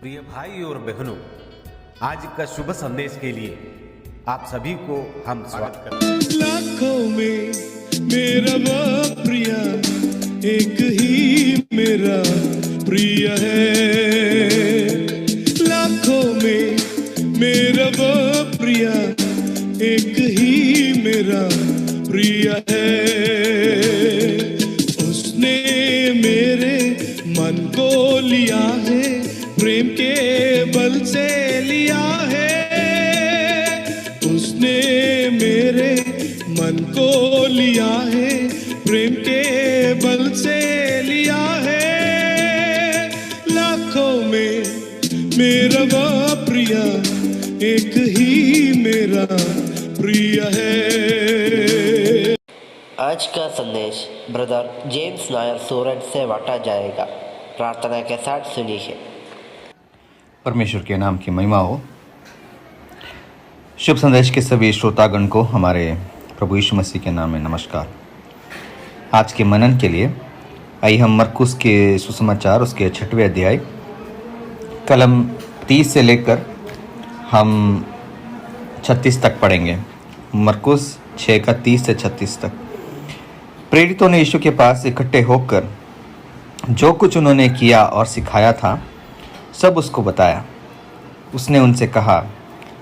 प्रिय भाई और बहनों, आज का शुभ संदेश के लिए आप सभी को हम स्वागत करते हैं। लाखों में मेरा वो प्रिय एक ही मेरा प्रिय है। लाखों में मेरा वो प्रिय एक ही मेरा प्रिय है। उसने मेरे मन को लिया है, प्रेम के बल से लिया है। उसने मेरे मन को लिया है, प्रेम के बल से लिया है। लाखों में मेरा वो प्रिय एक ही मेरा प्रिय है। आज का संदेश ब्रदर जेम्स नायर सूरत से बांटा जाएगा। प्रार्थना के साथ सुनिए। परमेश्वर के नाम की महिमा हो। शुभ संदेश के सभी श्रोतागण को हमारे प्रभु यीशु मसीह के नाम में नमस्कार। आज के मनन के लिए आइए हम मरकुस के सुसमाचार उसके 6वें अध्याय कलम 30 से लेकर हम 36 तक पढ़ेंगे। मरकुस 6 का 30 से 36 तक। प्रेरितों ने यीशु के पास इकट्ठे होकर जो कुछ उन्होंने किया और सिखाया था सब उसको बताया। उसने उनसे कहा,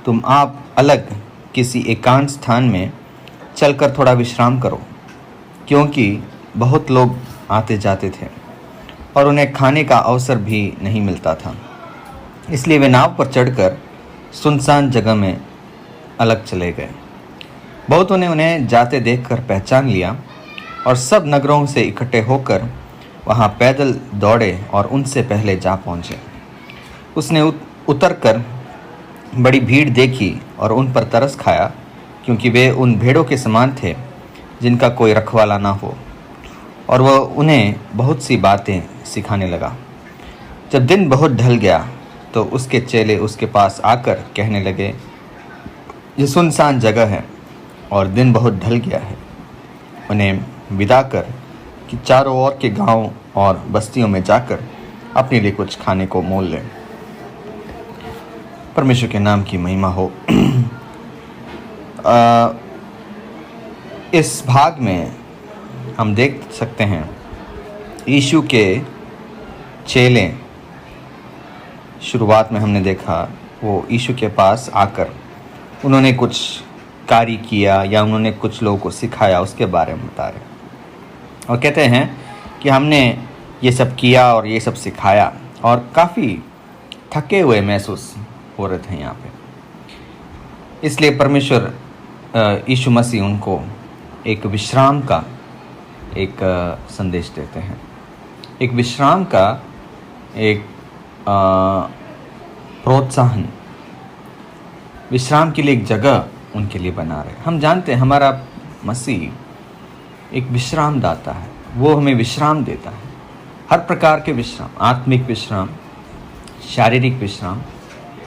तुम आप अलग किसी एकांत स्थान में चलकर थोड़ा विश्राम करो, क्योंकि बहुत लोग आते जाते थे और उन्हें खाने का अवसर भी नहीं मिलता था। इसलिए वे नाव पर चढ़कर सुनसान जगह में अलग चले गए। बहुतों ने उन्हें जाते देखकर पहचान लिया और सब नगरों से इकट्ठे होकर वहाँ पैदल दौड़े और उनसे पहले जा पहुँचे। उसने उतरकर बड़ी भीड़ देखी और उन पर तरस खाया, क्योंकि वे उन भेड़ों के समान थे जिनका कोई रखवाला ना हो, और वह उन्हें बहुत सी बातें सिखाने लगा। जब दिन बहुत ढल गया तो उसके चेले उसके पास आकर कहने लगे, ये सुनसान जगह है और दिन बहुत ढल गया है। उन्हें विदा कर कि चारों ओर के गांव और बस्तियों में जाकर अपने लिए कुछ खाने को मोल लें। परमेश्वर के नाम की महिमा हो। इस भाग में हम देख सकते हैं यीशु के चेले, शुरुआत में हमने देखा वो यीशु के पास आकर उन्होंने कुछ कार्य किया या उन्होंने कुछ लोगों को सिखाया, उसके बारे में बता रहे और कहते हैं कि हमने ये सब किया और ये सब सिखाया, और काफ़ी थके हुए महसूस हो रहे थे यहाँ पे। इसलिए परमेश्वर यीशु मसीह उनको एक विश्राम का एक संदेश देते हैं, एक विश्राम का एक प्रोत्साहन, विश्राम के लिए एक जगह उनके लिए बना रहे। हम जानते हैं हमारा मसीह एक विश्राम दाता है, वो हमें विश्राम देता है, हर प्रकार के विश्राम, आत्मिक विश्राम, शारीरिक विश्राम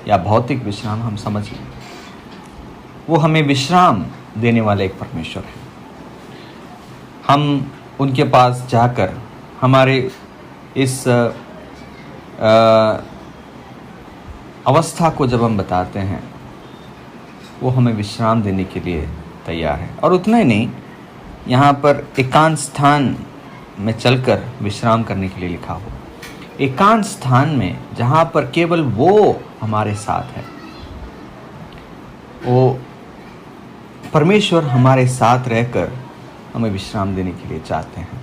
या भौतिक विश्राम, हम समझ लें वो हमें विश्राम देने वाले एक परमेश्वर है। हम उनके पास जाकर हमारे इस अवस्था को जब हम बताते हैं, वो हमें विश्राम देने के लिए तैयार है। और उतना ही नहीं, यहाँ पर एकांत स्थान में चलकर विश्राम करने के लिए लिखा हो, एकांत स्थान में जहाँ पर केवल वो हमारे साथ है, वो परमेश्वर हमारे साथ रहकर हमें विश्राम देने के लिए चाहते हैं।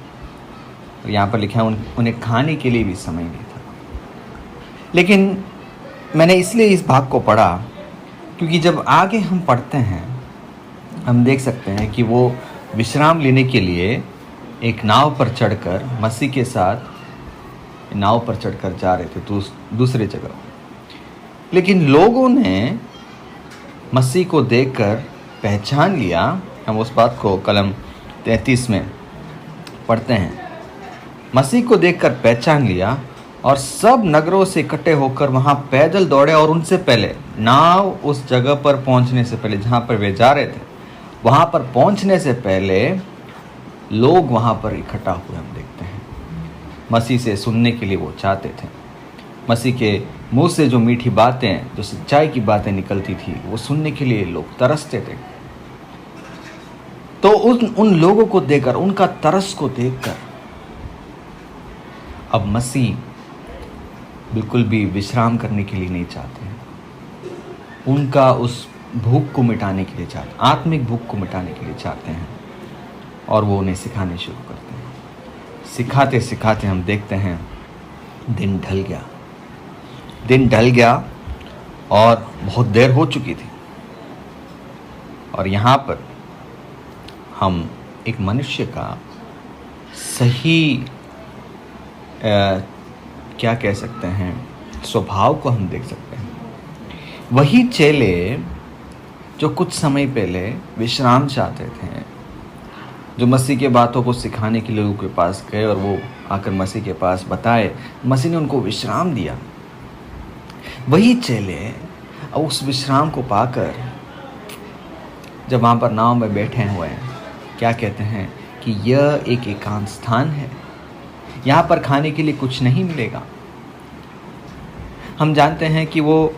और यहाँ पर लिखा है उन्हें खाने के लिए भी समय नहीं था। लेकिन मैंने इसलिए इस भाग को पढ़ा क्योंकि जब आगे हम पढ़ते हैं हम देख सकते हैं कि वो विश्राम लेने के लिए एक नाव पर चढ़कर मसीह के साथ नाव पर चढ़कर जा रहे थे दूसरी जगह। लेकिन लोगों ने मसीह को देखकर पहचान लिया। हम उस बात को कलम 33 में पढ़ते हैं। मसीह को देखकर पहचान लिया और सब नगरों से इकट्ठे होकर वहाँ पैदल दौड़े, और उनसे पहले नाव उस जगह पर पहुँचने से पहले, जहाँ पर वे जा रहे थे, वहाँ पर पहुँचने से पहले लोग वहाँ पर इकट्ठा हुए हम देखते हैं। मसीह से सुनने के लिए वो चाहते थे। मसीह के मुंह से जो मीठी बातें, जो सच्चाई की बातें निकलती थी, वो सुनने के लिए लोग तरसते थे। तो उन लोगों को देखकर, उनका तरस को देखकर अब मसीह बिल्कुल भी विश्राम करने के लिए नहीं चाहते हैं। उनका उस भूख को मिटाने के लिए चाहते हैं, आत्मिक भूख को मिटाने के लिए चाहते हैं, और वो उन्हें सिखाने शुरू करते हैं। सिखाते सिखाते हम देखते हैं दिन ढल गया और बहुत देर हो चुकी थी। और यहाँ पर हम एक मनुष्य का सही क्या कह सकते हैं, स्वभाव को हम देख सकते हैं। वही चेले जो कुछ समय पहले विश्राम चाहते थे, जो मसीह के बातों को सिखाने के लोगों के पास गए और वो आकर मसीह के पास बताए, मसीह ने उनको विश्राम दिया। वही चेले उस विश्राम को पाकर जब वहाँ पर नाव में बैठे हुए हैं, क्या कहते हैं कि यह एक एकांत स्थान है, यहाँ पर खाने के लिए कुछ नहीं मिलेगा। हम जानते हैं कि वो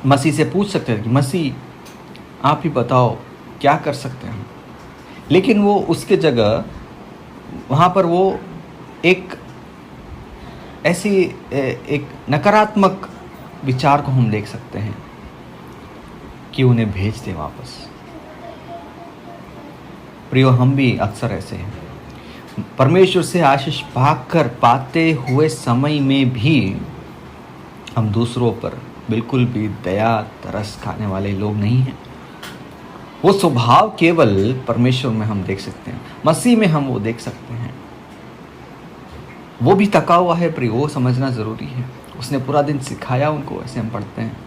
मसीह से पूछ सकते थे कि मसीह आप ही बताओ क्या कर सकते हैं, लेकिन वो उसके जगह वहाँ पर वो एक ऐसी एक नकारात्मक विचार को हम देख सकते हैं कि उन्हें भेज दें वापस। प्रियो, हम भी अक्सर ऐसे हैं, परमेश्वर से आशीष पाते हुए समय में भी हम दूसरों पर बिल्कुल भी दया तरस खाने वाले लोग नहीं हैं। वो स्वभाव केवल परमेश्वर में हम देख सकते हैं, मसीह में हम वो देख सकते हैं। वो भी थका हुआ है प्रिय, वो समझना ज़रूरी है। उसने पूरा दिन सिखाया उनको, ऐसे हम पढ़ते हैं,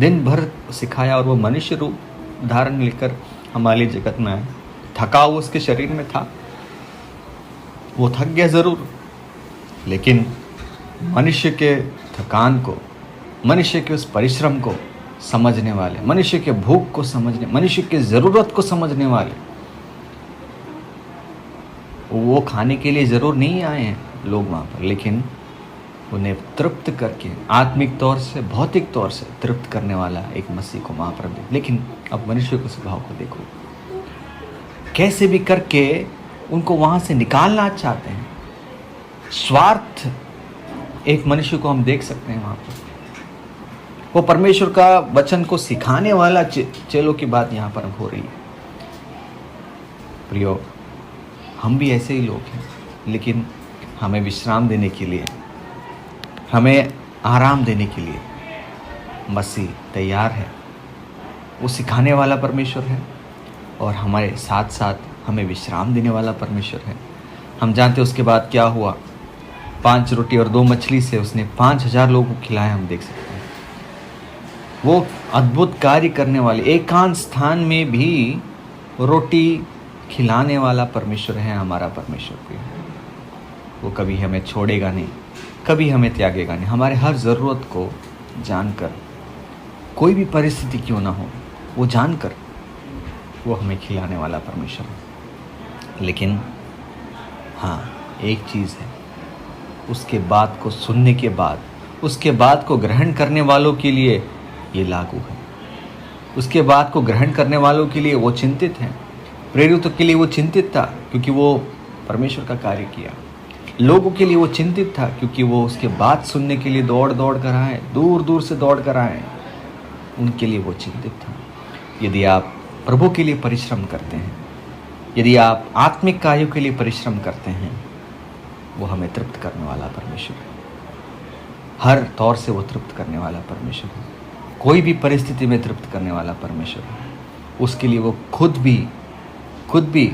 दिन भर सिखाया और वो मनुष्य रूप धारण लेकर हमारे जगत में आया। थका हुआ उसके शरीर में था, वो थक गया ज़रूर, लेकिन मनुष्य के थकान को, मनुष्य के उस परिश्रम को समझने वाले, मनुष्य के भूख को समझने, मनुष्य की ज़रूरत को समझने वाले, वो खाने के लिए ज़रूर नहीं आए हैं लोग वहाँ पर, लेकिन उन्हें तृप्त करके, आत्मिक तौर से, भौतिक तौर से तृप्त करने वाला एक मसीह को वहाँ पर। लेकिन अब मनुष्य के स्वभाव को देखो, कैसे भी करके उनको वहाँ से निकालना चाहते हैं। स्वार्थ एक मनुष्य को हम देख सकते हैं वहाँ पर। वो परमेश्वर का वचन को सिखाने वाला चेलों की बात यहाँ पर हो रही है। प्रियो, हम भी ऐसे ही लोग हैं, लेकिन हमें विश्राम देने के लिए, हमें आराम देने के लिए मसीह तैयार है। वो सिखाने वाला परमेश्वर है और हमारे साथ साथ हमें विश्राम देने वाला परमेश्वर है। हम जानते हैं उसके बाद क्या हुआ। 5 रोटी और 2 मछली से उसने 5000 लोगों को खिलाया। हम देख सकते हैं वो अद्भुत कार्य करने वाले, एकांत स्थान में भी रोटी खिलाने वाला परमेश्वर है हमारा परमेश्वर भी। वो कभी हमें छोड़ेगा नहीं, कभी हमें त्यागेगा नहीं। हमारे हर ज़रूरत को जानकर, कोई भी परिस्थिति क्यों ना हो, वो जानकर वो हमें खिलाने वाला परमेश्वर है। लेकिन हाँ, एक चीज़ है, उसके बात को सुनने के बाद, उसके बात को ग्रहण करने वालों के लिए ये लागू है। उसके बात को ग्रहण करने वालों के लिए वो चिंतित हैं। प्रेरितों के लिए वो चिंतित था क्योंकि वो परमेश्वर का कार्य किया। लोगों के लिए वो चिंतित था क्योंकि वो उसके बात सुनने के लिए दौड़ दौड़ कर आए, दूर दूर से दौड़ कर आए। उनके लिए वो चिंतित था। यदि आप प्रभु के लिए परिश्रम करते हैं, यदि आप आत्मिक कार्यों के लिए परिश्रम करते हैं, वो हमें तृप्त करने वाला परमेश्वर है। हर तौर से वो तृप्त करने वाला परमेश्वर है। कोई भी परिस्थिति में तृप्त करने वाला परमेश्वर है। उसके लिए वो खुद भी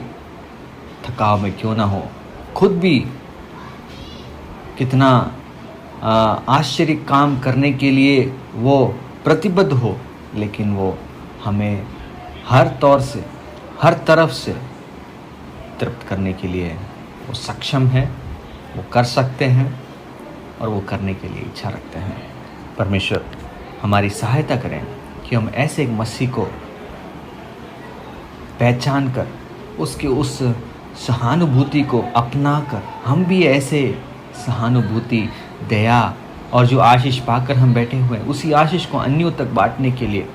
थकाव में क्यों ना हो, खुद भी कितना आश्चर्य काम करने के लिए वो प्रतिबद्ध हो, लेकिन वो हमें हर तौर से, हर तरफ से तृप्त करने के लिए वो सक्षम है। वो कर सकते हैं और वो करने के लिए इच्छा रखते हैं। परमेश्वर हमारी सहायता करें कि हम ऐसे एक मसीह को पहचान कर, उसकी उस सहानुभूति को अपना कर हम भी ऐसे सहानुभूति, दया और जो आशीष पाकर हम बैठे हुए हैं उसी आशीष को अन्यों तक बांटने के लिए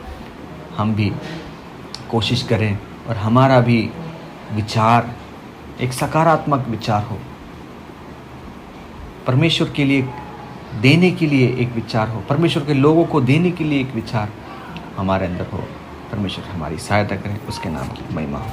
हम भी कोशिश करें और हमारा भी विचार एक सकारात्मक विचार हो, परमेश्वर के लिए देने के लिए एक विचार हो, परमेश्वर के लोगों को देने के लिए एक विचार हमारे अंदर हो। परमेश्वर हमारी सहायता करें, उसके नाम की महिमा हो।